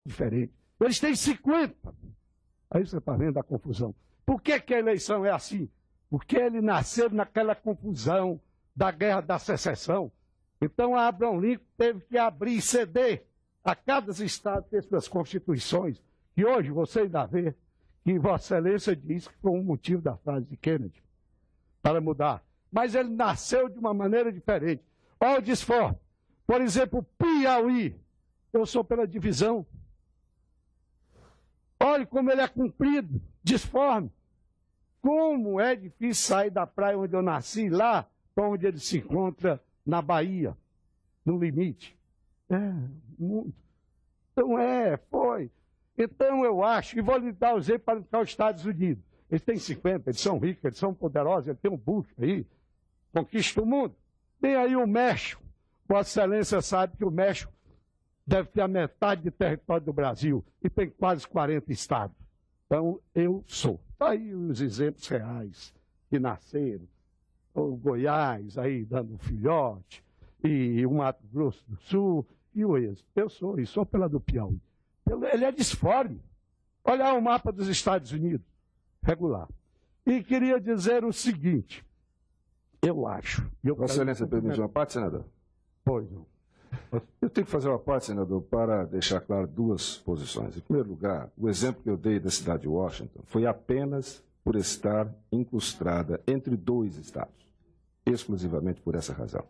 diferente. Eles têm 50. Aí você está vendo a confusão. Por que a eleição é assim? Porque ele nasceu naquela confusão da guerra da secessão. Então, Abraham Lincoln teve que abrir e ceder a cada estado ter suas constituições. E hoje você ainda vê que Vossa Excelência diz que foi um motivo da frase de Kennedy para mudar. Mas ele nasceu de uma maneira diferente. Olha o desforme. Por exemplo, Piauí. Eu sou pela divisão. Olha como ele é comprido, disforme. Como é difícil sair da praia onde eu nasci, lá para onde ele se encontra, na Bahia, no limite. Muito. Então, foi. Então, eu acho, e vou lhe dar o exemplo para os Estados Unidos. Eles têm 50, eles são ricos, eles são poderosos, eles têm um Bush aí, conquista o mundo. Tem aí o México. Vossa Excelência sabe que o México deve ter a metade do território do Brasil e tem quase 40 estados. Então, eu sou. Está aí os exemplos reais que nasceram. O Goiás aí dando um filhote, e o Mato Grosso do Sul, e o êxodo. Eu sou, e sou pela do Piauí. Ele é disforme. Olha o mapa dos Estados Unidos, regular. E queria dizer o seguinte, eu acho... Vossa Excelência, permite uma parte, senador? Pois não. Eu tenho que fazer uma parte, senador, para deixar claro duas posições. Em primeiro lugar, o exemplo que eu dei da cidade de Washington foi apenas por estar incrustada entre dois estados, exclusivamente por essa razão.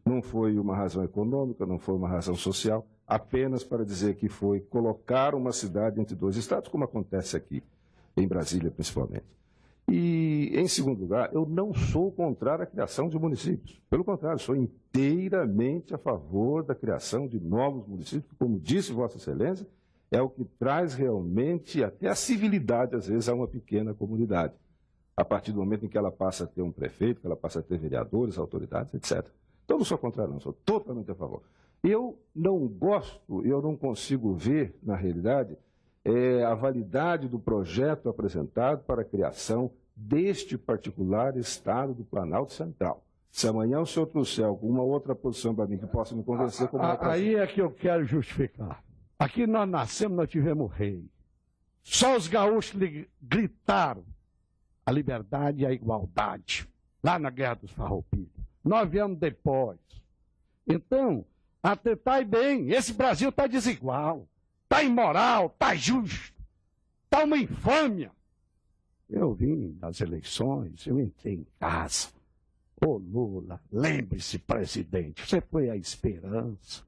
Não foi uma razão econômica, não foi uma razão social, apenas para dizer que foi colocar uma cidade entre dois estados, como acontece aqui, em Brasília principalmente. E, em segundo lugar, eu não sou contrário à criação de municípios. Pelo contrário, sou inteiramente a favor da criação de novos municípios, que, como disse Vossa Excelência, é o que traz realmente até a civilidade, às vezes, a uma pequena comunidade. A partir do momento em que ela passa a ter um prefeito, que ela passa a ter vereadores, autoridades, etc. Então, não sou contrário, não, sou totalmente a favor. Eu não gosto, eu não consigo ver, na realidade, a validade do projeto apresentado para a criação deste particular estado do Planalto Central. Se amanhã o senhor trouxer alguma outra posição para mim que possa me convencer como aí é que eu quero justificar. Aqui nós nascemos, nós tivemos rei. Só os gaúchos gritaram a liberdade e a igualdade, lá na Guerra dos Farroupilhos. 9 anos depois. Então, atentai bem, esse Brasil está desigual. Está imoral, está justo, está uma infâmia. Eu vim das eleições, eu entrei em casa. Ô Lula, lembre-se, presidente, você foi a esperança,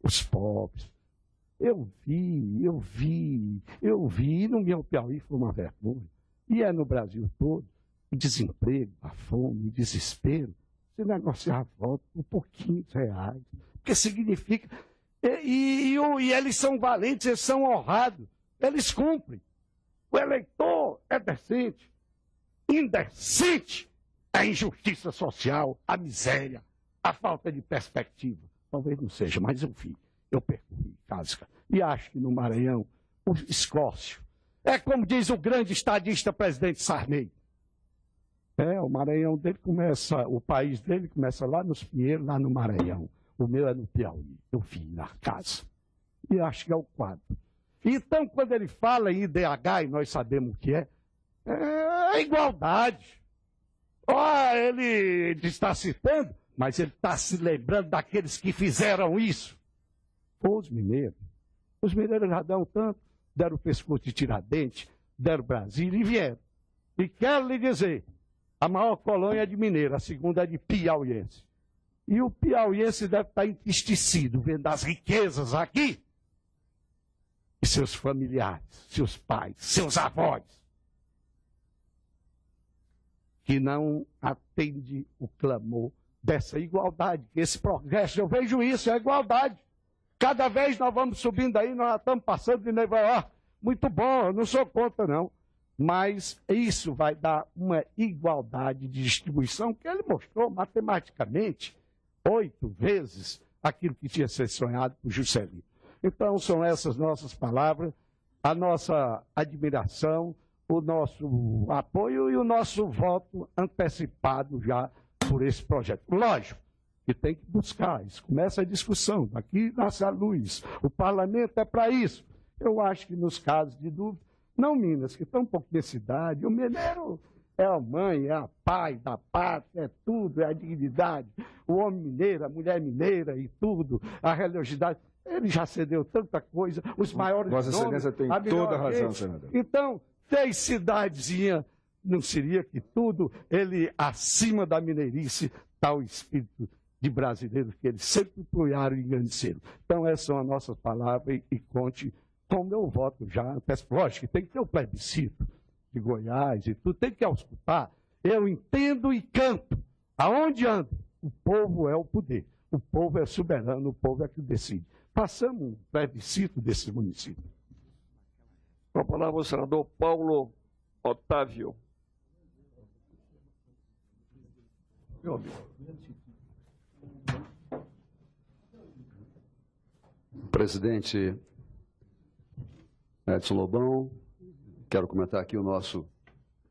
os pobres. Eu vi, e no meu Piauí foi uma vergonha. E é no Brasil todo, o desemprego, a fome, o desespero. Você negociar voto por pouquinhos reais, porque significa... E eles são valentes, eles são honrados, eles cumprem. O eleitor é decente. Indecente é a injustiça social, a miséria, a falta de perspectiva. Talvez não seja, mas eu percorri Casca. E acho que no Maranhão, o Escócio. É como diz o grande estadista presidente Sarney. O Maranhão dele começa, o país dele começa lá nos Pinheiros, lá no Maranhão. O meu é no Piauí, eu vi na casa. E acho que é o quadro. Então, quando ele fala em IDH, e nós sabemos o que é igualdade. Ele está citando, mas ele está se lembrando daqueles que fizeram isso. Os mineiros. Os mineiros já dão tanto, deram o pescoço de Tiradentes, deram Brasília e vieram. E quero lhe dizer, a maior colônia é de mineiro, a segunda é de piauiense. E o piauiense deve estar entristecido vendo as riquezas aqui. E seus familiares, seus pais, seus avós, que não atende o clamor dessa igualdade, esse progresso. Eu vejo isso, é a igualdade. Cada vez nós vamos subindo aí, nós estamos passando de Nova York. Muito bom, eu não sou contra, não. Mas isso vai dar uma igualdade de distribuição que ele mostrou matematicamente 8 vezes aquilo que tinha sido sonhado por Juscelino. Então, são essas nossas palavras, a nossa admiração, o nosso apoio e o nosso voto antecipado já por esse projeto. Lógico que tem que buscar, isso começa a discussão, aqui nasce a luz, o parlamento é para isso. Eu acho que nos casos de dúvida, não Minas, que estão um pouco de cidade, o mineiro é a mãe, é a pai da pátria, é tudo, é a dignidade. O homem mineiro, a mulher mineira e tudo, a religiosidade. Ele já cedeu tanta coisa, os maiores Vossa nomes, Excelência tem toda a razão, senador. Então, 3 cidadezinhas, não seria que tudo, ele, acima da mineirice, está o espírito de brasileiros que eles sempre apoiaram e engrandeceram. Então, essas são as nossas palavras e conte com o meu voto já. Lógico que tem que ter o plebiscito de Goiás e tudo, tem que escutar. Eu entendo e canto. Aonde ando? O povo é o poder. O povo é soberano, o povo é que decide. Façamos um plebiscito desses municípios. Com a palavra o senador Paulo Otávio. Meu amigo. Presidente Edson Lobão, quero comentar aqui o nosso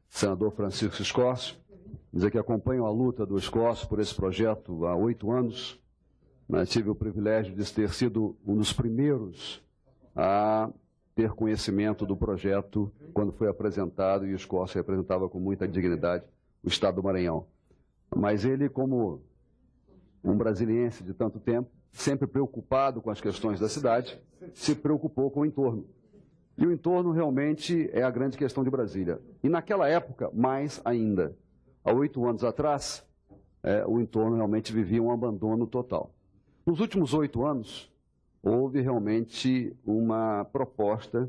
senador Francisco Escócio, dizer que acompanho a luta do Escócio por esse projeto há 8 anos. Tive o privilégio de ter sido um dos primeiros a ter conhecimento do projeto quando foi apresentado, e o Escócio representava com muita dignidade o Estado do Maranhão. Mas ele, como um brasiliense de tanto tempo, sempre preocupado com as questões da cidade, se preocupou com o entorno. E o entorno realmente é a grande questão de Brasília. E naquela época, mais ainda. Há 8 anos atrás, o entorno realmente vivia um abandono total. Nos últimos 8 anos, houve realmente uma proposta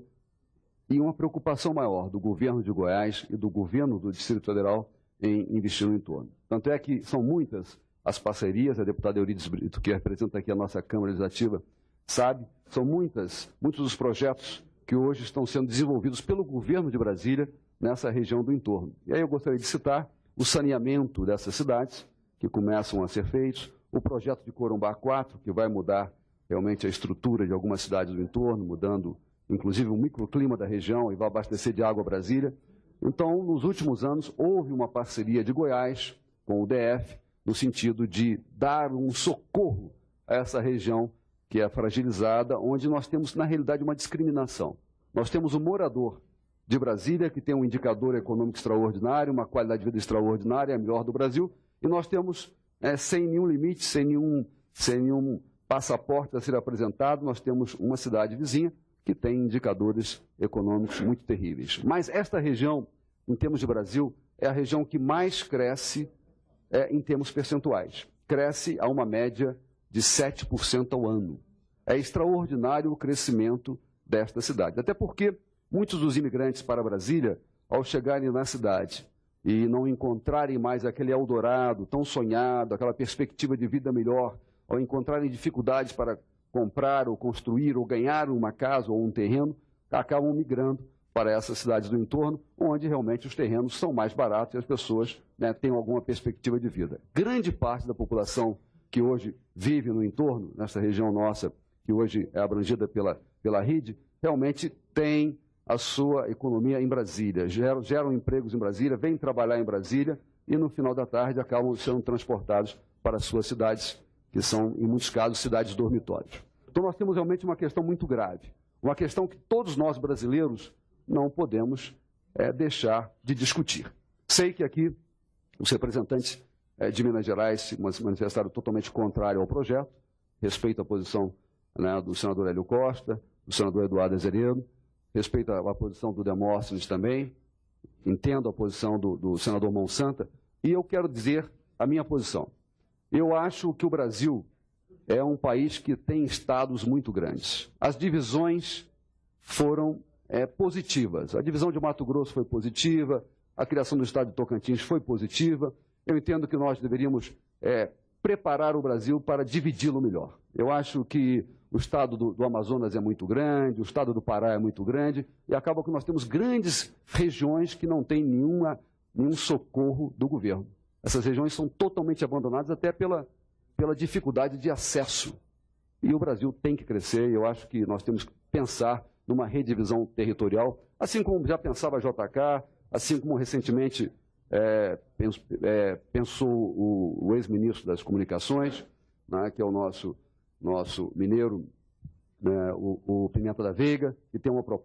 e uma preocupação maior do governo de Goiás e do governo do Distrito Federal em investir no entorno. Tanto é que são muitas as parcerias, a deputada Eurides Brito, que representa aqui a nossa Câmara Legislativa, sabe, são muitos os projetos que hoje estão sendo desenvolvidos pelo governo de Brasília nessa região do entorno. E aí eu gostaria de citar o saneamento dessas cidades, que começam a ser feitos, o projeto de Corumbá 4, que vai mudar realmente a estrutura de algumas cidades do entorno, mudando inclusive o microclima da região e vai abastecer de água Brasília. Então, nos últimos anos, houve uma parceria de Goiás com o DF, no sentido de dar um socorro a essa região que é fragilizada, onde nós temos, na realidade, uma discriminação. Nós temos um morador de Brasília, que tem um indicador econômico extraordinário, uma qualidade de vida extraordinária, a melhor do Brasil, e nós temos, sem nenhum limite, sem nenhum passaporte a ser apresentado, nós temos uma cidade vizinha que tem indicadores econômicos muito terríveis. Mas esta região, em termos de Brasil, é a região que mais cresce em termos percentuais. Cresce a uma média de 7% ao ano. É extraordinário o crescimento desta cidade. Até porque muitos dos imigrantes para Brasília, ao chegarem na cidade e não encontrarem mais aquele Eldorado tão sonhado, aquela perspectiva de vida melhor, ao encontrarem dificuldades para comprar ou construir ou ganhar uma casa ou um terreno, acabam migrando para essas cidades do entorno, onde realmente os terrenos são mais baratos e as pessoas têm alguma perspectiva de vida. Grande parte da população que hoje vive no entorno, nessa região nossa, que hoje é abrangida pela RID, realmente tem a sua economia em Brasília, geram empregos em Brasília, vêm trabalhar em Brasília e no final da tarde acabam sendo transportados para suas cidades, que são, em muitos casos, cidades dormitórios. Então nós temos realmente uma questão muito grave, uma questão que todos nós brasileiros não podemos deixar de discutir. Sei que aqui os representantes de Minas Gerais se manifestaram totalmente contrário ao projeto, respeito a posição do senador Hélio Costa, do senador Eduardo Azeredo, respeito a posição do Demóstenes também, entendo a posição do senador Monsanta, e eu quero dizer a minha posição. Eu acho que o Brasil é um país que tem estados muito grandes. As divisões foram positivas. A divisão de Mato Grosso foi positiva, a criação do estado de Tocantins foi positiva. Eu entendo que nós deveríamos preparar o Brasil para dividi-lo melhor. Eu acho que o estado do Amazonas é muito grande, o estado do Pará é muito grande, e acaba que nós temos grandes regiões que não têm nenhum socorro do governo. Essas regiões são totalmente abandonadas até pela dificuldade de acesso. E o Brasil tem que crescer, e eu acho que nós temos que pensar numa redivisão territorial, assim como já pensava a JK, assim como recentemente pensou o ex-ministro das Comunicações, que é o nosso mineiro né, o Pimenta da Veiga, que tem uma proposta